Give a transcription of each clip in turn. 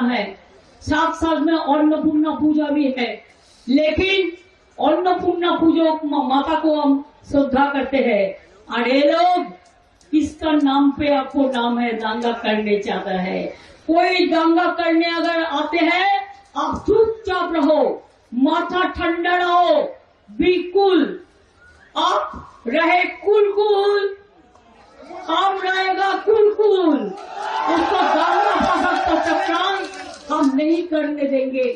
करना है, साथ साथ में अन्नपूर्णा पूजा भी है। लेकिन अन्नपूर्णा पूजा माता को हम श्रद्धा करते हैं, और ये लोग इसका नाम पे आपको नाम है दंगा करने चाहता है। कोई दंगा करने अगर आते हैं, आप चुपचाप रहो, माथा ठंडा रहो, बिल्कुल आप रहे कुलकुल, हम रहेगा कुलकुल। उसको दांगा फसद का चक्रांत हम नहीं करने देंगे।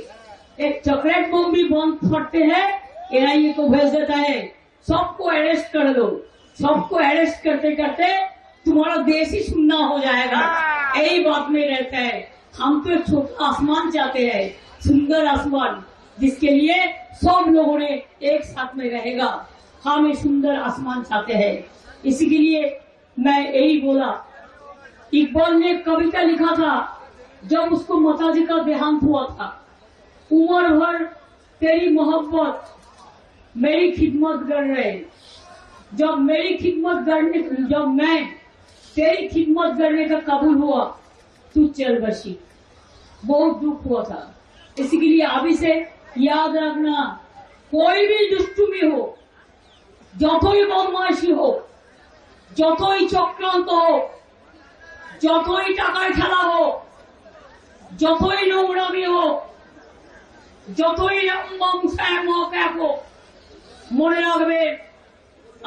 एक चॉकलेट बम भी बंद फटते हैं, एनआईए को भेज देता है, सबको अरेस्ट कर दो। सबको अरेस्ट करते करते तुम्हारा देश ही सुनना हो जाएगा। यही बात में रहता है। हम तो छोटा आसमान चाहते हैं, सुंदर आसमान, जिसके लिए सब लोगों ने एक साथ में रहेगा। हम एक सुंदर आसमान चाहते हैं। इसी के लिए मैं यही बोला। इकबाल ने कविता लिखा था जब उसको माताजी का देहांत हुआ था, उम्र भर तेरी मोहब्बत मेरी खिदमत कर रहे, जब मैं तेरी खिदमत करने का कबूल हुआ, तू चल बसी। बहुत दुख हुआ था। इसी के लिए अभी से याद रखना, कोई भी दुष्टुमी हो, যতই বদমাইশি হোক, যতই চক্রান্ত হোক, যতই টাকার খেলা হোক, যতই নোংরামি হোক, যতই হোক, মনে রাখবে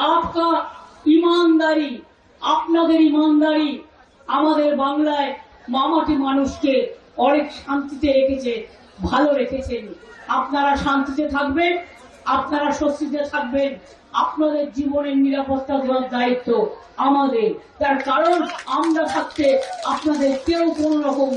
आपका ईमानदारी, আপনাদের ईमानदारी আমাদের বাংলায় মামাটি মানুষকে অনেক শান্তিতে রেখেছে, ভালো রেখেছেন। আপনারা শান্তিতে থাকবেন, আপনারা স্বস্তিতে থাকবেন। আপনাদের জীবনের নিরাপত্তা দেওয়ার দায়িত্ব আমাদের। তার কারণ আমরা থাকতে আপনাদের কেউ কোন রকম